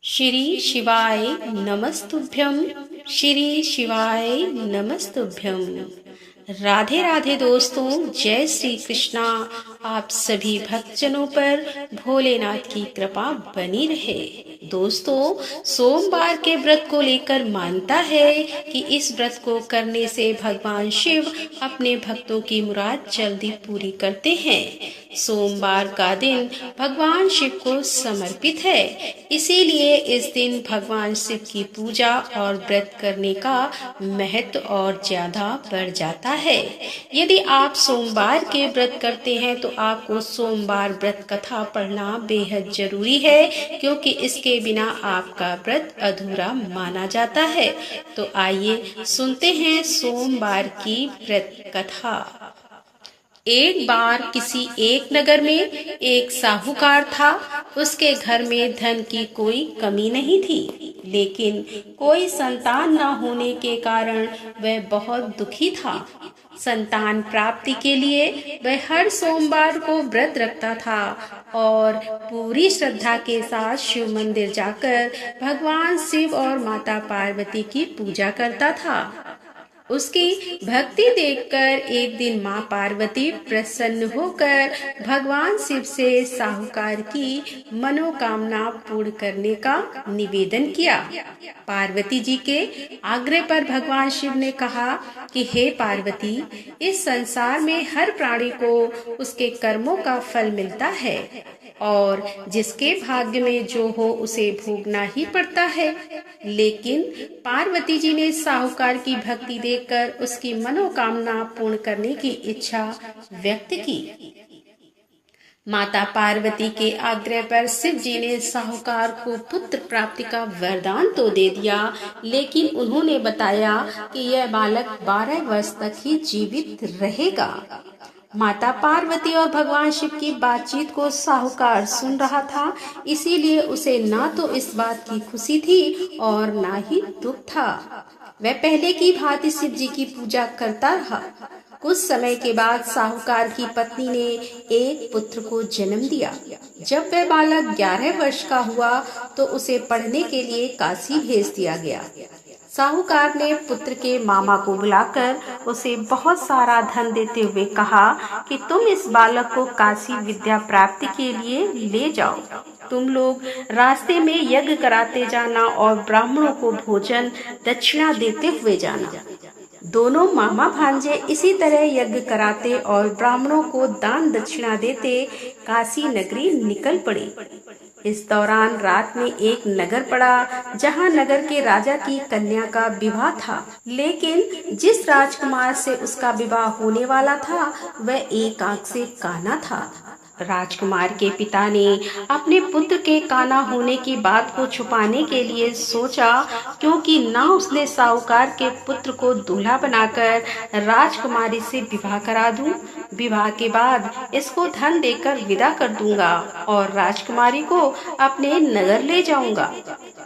श्री शिवाय नमस्तुभ्यं। श्री शिवाय नमस्तुभ्यं। राधे राधे दोस्तों, जय श्री कृष्णा। आप सभी भक्तजनों पर भोलेनाथ की कृपा बनी रहे। दोस्तों, सोमवार के व्रत को लेकर मानता है कि इस व्रत को करने से भगवान शिव अपने भक्तों की मुराद जल्दी पूरी करते हैं। सोमवार का दिन भगवान शिव को समर्पित है, इसीलिए इस दिन भगवान शिव की पूजा और व्रत करने का महत्व और ज्यादा बढ़ जाता है। यदि आप सोमवार के व्रत करते हैं तो आपको सोमवार व्रत कथा पढ़ना बेहद जरूरी है, क्योंकि इसके बिना आपका व्रत अधूरा माना जाता है। तो आइए सुनते हैं सोमवार की व्रत कथा। एक बार किसी एक नगर में एक साहूकार था। उसके घर में धन की कोई कमी नहीं थी, लेकिन कोई संतान न होने के कारण वह बहुत दुखी था। संतान प्राप्ति के लिए वह हर सोमवार को व्रत रखता था और पूरी श्रद्धा के साथ शिव मंदिर जाकर भगवान शिव और माता पार्वती की पूजा करता था। उसकी भक्ति देखकर एक दिन माँ पार्वती प्रसन्न होकर भगवान शिव से साहूकार की मनोकामना पूर्ण करने का निवेदन किया। पार्वती जी के आग्रह पर भगवान शिव ने कहा कि हे पार्वती, इस संसार में हर प्राणी को उसके कर्मों का फल मिलता है और जिसके भाग्य में जो हो उसे भोगना ही पड़ता है। लेकिन पार्वती जी ने साहूकार की भक्ति देखकर उसकी मनोकामना पूर्ण करने की इच्छा व्यक्त की। माता पार्वती के आग्रह पर शिव जी ने साहूकार को पुत्र प्राप्ति का वरदान तो दे दिया, लेकिन उन्होंने बताया कि यह बालक 12 वर्ष तक ही जीवित रहेगा। माता पार्वती और भगवान शिव की बातचीत को साहूकार सुन रहा था, इसीलिए उसे ना तो इस बात की खुशी थी और ना ही दुख था। वह पहले की भांति शिव जी की पूजा करता रहा। कुछ समय के बाद साहूकार की पत्नी ने एक पुत्र को जन्म दिया। जब वह बालक 11 वर्ष का हुआ तो उसे पढ़ने के लिए काशी भेज दिया गया। साहूकार ने पुत्र के मामा को बुलाकर उसे बहुत सारा धन देते हुए कहा कि तुम इस बालक को काशी विद्या प्राप्ति के लिए ले जाओ। तुम लोग रास्ते में यज्ञ कराते जाना और ब्राह्मणों को भोजन दक्षिणा देते हुए जाना। दोनों मामा भांजे इसी तरह यज्ञ कराते और ब्राह्मणों को दान दक्षिणा देते काशी नगरी निकल पड़े। इस दौरान रात में एक नगर पड़ा, जहां नगर के राजा की कन्या का विवाह था। लेकिन जिस राजकुमार से उसका विवाह होने वाला था वह एक आंख से काना था। राजकुमार के पिता ने अपने पुत्र के काना होने की बात को छुपाने के लिए सोचा, क्योंकि ना उसने साहूकार के पुत्र को दूल्हा बनाकर राजकुमारी से विवाह करा दूं, विवाह के बाद इसको धन देकर विदा कर दूंगा और राजकुमारी को अपने नगर ले जाऊंगा।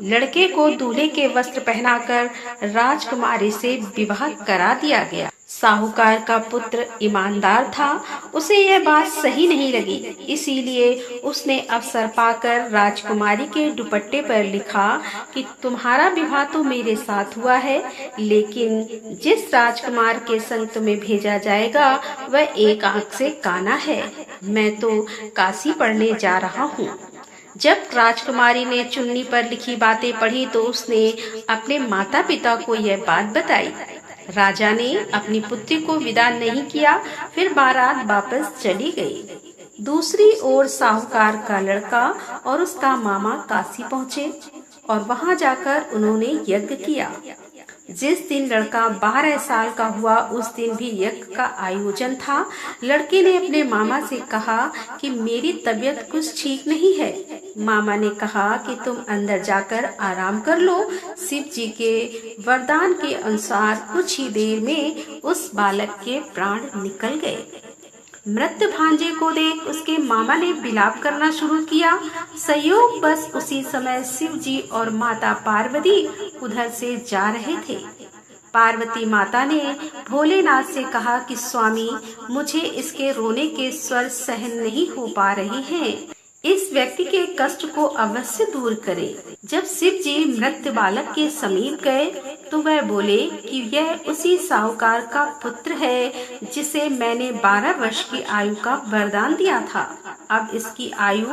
लड़के को दूल्हे के वस्त्र पहनाकर राजकुमारी से विवाह करा दिया गया। साहूकार का पुत्र ईमानदार था, उसे यह बात सही नहीं लगी, इसीलिए उसने अवसर पाकर राजकुमारी के दुपट्टे पर लिखा कि तुम्हारा विवाह तो मेरे साथ हुआ है, लेकिन जिस राजकुमार के संग तुम्हें भेजा जाएगा वह एक आंख से काना है। मैं तो काशी पढ़ने जा रहा हूँ। जब राजकुमारी ने चुन्नी पर लिखी बातें पढ़ी तो उसने अपने माता पिता को यह बात बताई। राजा ने अपनी पुत्री को विदा नहीं किया, फिर बारात वापस चली गई। दूसरी ओर साहूकार का लड़का और उसका मामा काशी पहुँचे और वहां जाकर उन्होंने यज्ञ किया। जिस दिन लड़का 12 साल का हुआ उस दिन भी यज्ञ का आयोजन था। लड़के ने अपने मामा से कहा कि मेरी तबीयत कुछ ठीक नहीं है। मामा ने कहा कि तुम अंदर जाकर आराम कर लो। शिव जी के वरदान के अनुसार कुछ ही देर में उस बालक के प्राण निकल गए। मृत भांजे को देख उसके मामा ने विलाप करना शुरू किया। संयोग बस उसी समय शिव जी और माता पार्वती उधर से जा रहे थे। पार्वती माता ने भोलेनाथ से कहा कि स्वामी, मुझे इसके रोने के स्वर सहन नहीं हो पा रहे हैं, इस व्यक्ति के कष्ट को अवश्य दूर करे। जब शिव जी मृत बालक के समीप गए तो वह बोले कि यह उसी साहूकार का पुत्र है जिसे मैंने 12 वर्ष की आयु का वरदान दिया था। अब इसकी आयु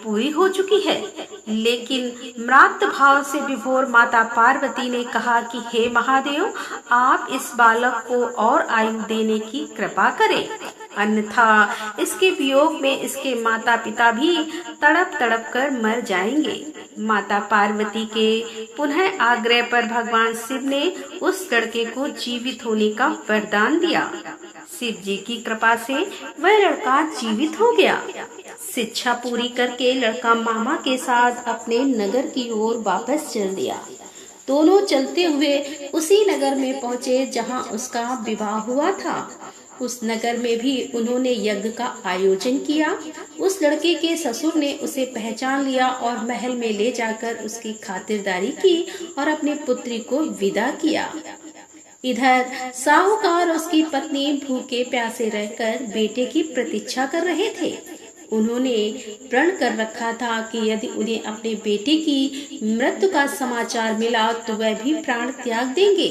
पूरी हो चुकी है। लेकिन म्रात भाव से विभोर माता पार्वती ने कहा कि हे महादेव, आप इस बालक को और आयु देने की कृपा करें, अन्यथा इसके वियोग में इसके माता पिता भी तड़प तड़प कर मर जाएंगे। माता पार्वती के पुनः आग्रह पर भगवान शिव ने उस लड़के को जीवित होने का वरदान दिया। शिव जी की कृपा से वह लड़का जीवित हो गया। शिक्षा पूरी करके लड़का मामा के साथ अपने नगर की ओर वापस चल दिया। दोनों चलते हुए उसी नगर में पहुँचे जहाँ उसका विवाह हुआ था। उस नगर में भी उन्होंने यज्ञ का आयोजन किया। उस लड़के के ससुर ने उसे पहचान लिया और महल में ले जाकर उसकी खातिरदारी की और अपनी पुत्री को विदा किया। इधर साहूकार और उसकी पत्नी भूखे प्यासे रहकर बेटे की प्रतीक्षा कर रहे थे। उन्होंने प्रण कर रखा था कि यदि उन्हें अपने बेटे की मृत्यु का समाचार मिला तो वह भी प्राण त्याग देंगे।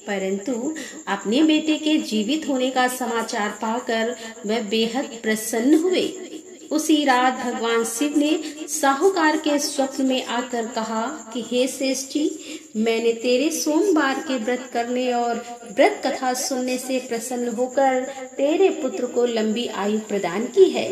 परंतु अपने बेटे के जीवित होने का समाचार पाकर वह बेहद प्रसन्न हुए। उसी रात भगवान शिव ने साहूकार के स्वप्न में आकर कहा कि हे श्रेष्ठ जी, मैंने तेरे सोमवार के व्रत करने और व्रत कथा सुनने से प्रसन्न होकर तेरे पुत्र को लंबी आयु प्रदान की है।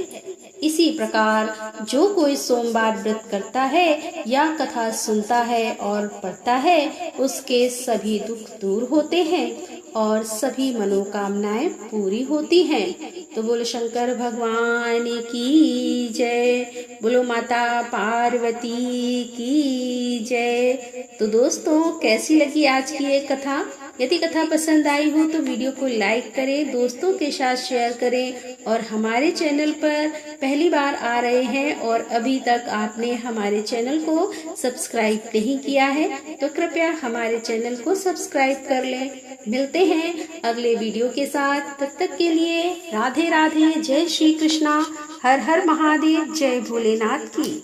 इसी प्रकार जो कोई सोमवार व्रत करता है या कथा सुनता है और पढ़ता है, उसके सभी दुख दूर होते हैं और सभी मनोकामनाएं पूरी होती हैं। तो बोलो शंकर भगवान की जय, बोलो माता पार्वती की जय। तो दोस्तों, कैसी लगी आज की ये कथा? यदि कथा पसंद आई हो तो वीडियो को लाइक करें, दोस्तों के साथ शेयर करें और हमारे चैनल पर पहली बार आ रहे हैं और अभी तक आपने हमारे चैनल को सब्सक्राइब नहीं किया है तो कृपया हमारे चैनल को सब्सक्राइब कर लें। मिलते हैं अगले वीडियो के साथ, तब तक के लिए राधे राधे, जय श्री कृष्णा, हर हर महादेव, जय भोलेनाथ की।